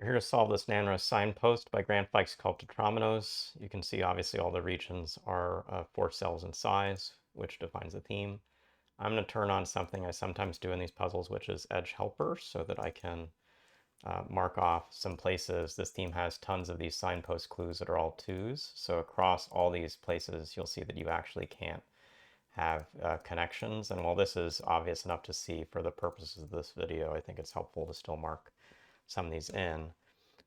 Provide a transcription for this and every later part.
We're here to solve this Nanro signpost by Fikes called tetrominoes. You can see obviously all the regions are 4 cells in size, which defines the theme. I'm going to turn on something I sometimes do in these puzzles, which is edge helper, so that I can mark off some places. This theme has tons of these signpost clues that are all 2s. So across all these places, you'll see that you actually can't have connections. And while this is obvious enough to see for the purposes of this video, I think it's helpful to still mark some of these in.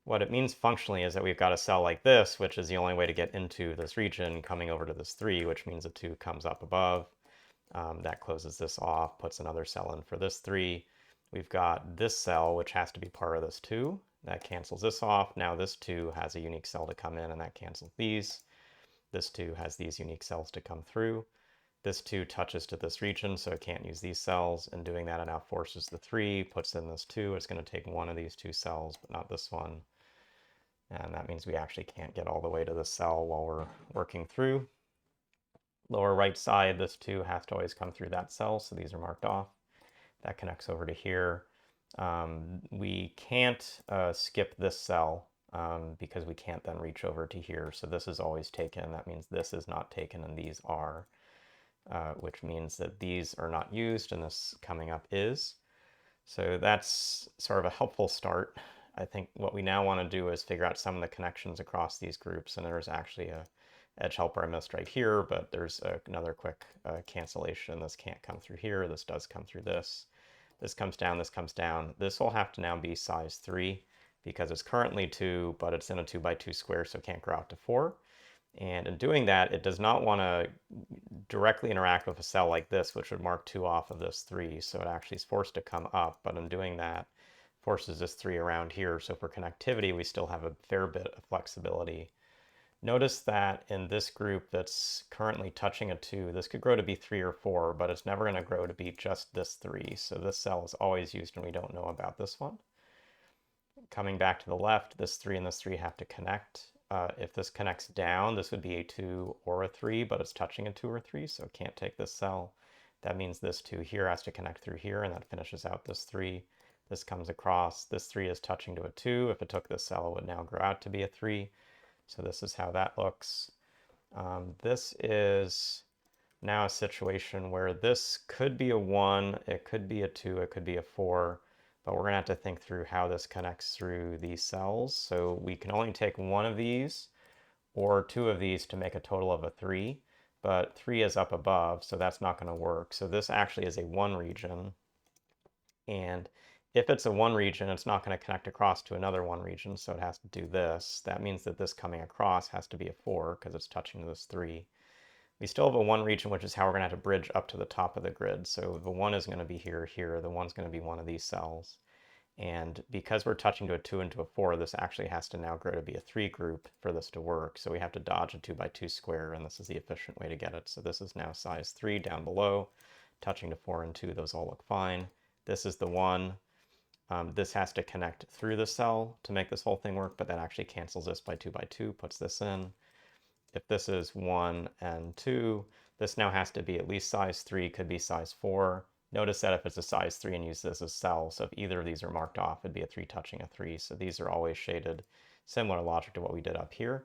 What it means functionally is that we've got a cell like this, which is the only way to get into this region, coming over to this 3, which means a 2 comes up above. That closes this off, puts another cell in for this 3. We've got this cell, which has to be part of this 2. That cancels this off. Now this 2 has a unique cell to come in, and that cancels these. This 2 has these unique cells to come through. This 2 touches to this region, so it can't use these cells, and doing that it now forces the 3, puts in this 2. It's going to take one of these 2 cells, but not this one. And that means we actually can't get all the way to the cell while we're working through. Lower right side, this 2 has to always come through that cell, so these are marked off. That connects over to here. We can't skip this cell because we can't then reach over to here, so this is always taken. That means this is not taken and these are, which means that these are not used and this coming up is. So that's sort of a helpful start. I think what we now want to do is figure out some of the connections across these groups, and there's actually a edge helper I missed right here, but there's another quick cancellation. This can't come through here, this does come through this. This comes down, this comes down. This will have to now be size 3 because it's currently 2, but it's in a 2 by 2 square, so it can't grow out to 4. And in doing that, it does not want to directly interact with a cell like this, which would mark 2 off of this 3. So it actually is forced to come up, but in doing that, forces this 3 around here. So for connectivity, we still have a fair bit of flexibility. Notice that in this group that's currently touching a 2, this could grow to be 3 or 4, but it's never going to grow to be just this 3. So this cell is always used, and we don't know about this one. Coming back to the left, this 3 and this 3 have to connect. If this connects down, this would be a 2 or a 3, but it's touching a 2 or 3, so it can't take this cell. That means this 2 here has to connect through here, and that finishes out this 3. This comes across. This 3 is touching to a 2. If it took this cell, it would now grow out to be a 3. So this is how that looks. This is now a situation where this could be a 1, it could be a 2, it could be a 4. But we're going to have to think through how this connects through these cells. So we can only take one of these or 2 of these to make a total of a 3, but 3 is up above, so that's not going to work. So this actually is a 1 region, and if it's a 1 region, it's not going to connect across to another 1 region, so it has to do this. That means that this coming across has to be a 4 because it's touching this 3. We still have a 1 region, which is how we're going to have to bridge up to the top of the grid. So the 1 is going to be here, here. The 1's going to be one of these cells. And because we're touching to a 2 and to a 4, this actually has to now grow to be a 3 group for this to work. So we have to dodge a 2 by 2 square, and this is the efficient way to get it. So this is now size 3 down below, touching to 4 and 2. Those all look fine. This is the 1. This has to connect through the cell to make this whole thing work, but that actually cancels this by 2 by 2, puts this in. If this is 1 and 2, this now has to be at least size 3, could be size 4. Notice that if it's a size 3 and use this as a cell, so if either of these are marked off, it'd be a 3 touching a 3. So these are always shaded, similar logic to what we did up here.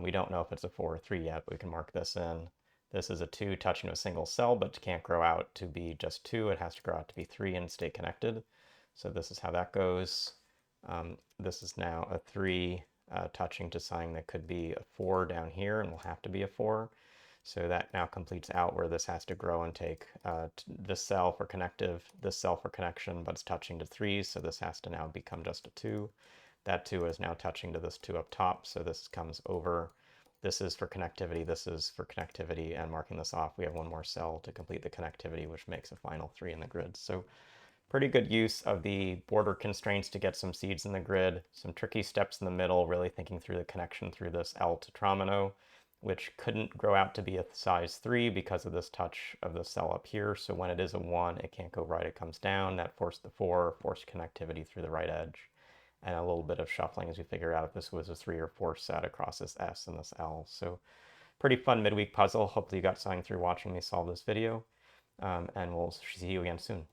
We don't know if it's a 4 or 3 yet, but we can mark this in. This is a 2 touching to a single cell, but it can't grow out to be just 2. It has to grow out to be 3 and stay connected. So this is how that goes. This is now a 3 touching to something that could be a 4 down here and will have to be a 4. So that now completes out where this has to grow and take this cell for connective, this cell for connection, but it's touching to 3, so this has to now become just a 2. That 2 is now touching to this 2 up top, so this comes over. This is for connectivity, this is for connectivity, and marking this off, we have one more cell to complete the connectivity, which makes a final 3 in the grid. So pretty good use of the border constraints to get some seeds in the grid, some tricky steps in the middle, really thinking through the connection through this L tetromino, which couldn't grow out to be a size 3 because of this touch of the cell up here. So when it is a 1, it can't go right, it comes down. That forced the 4, forced connectivity through the right edge, and a little bit of shuffling as we figure out if this was a 3 or 4 set across this S and this L. So pretty fun midweek puzzle. Hopefully you got something through watching me solve this video, and we'll see you again soon.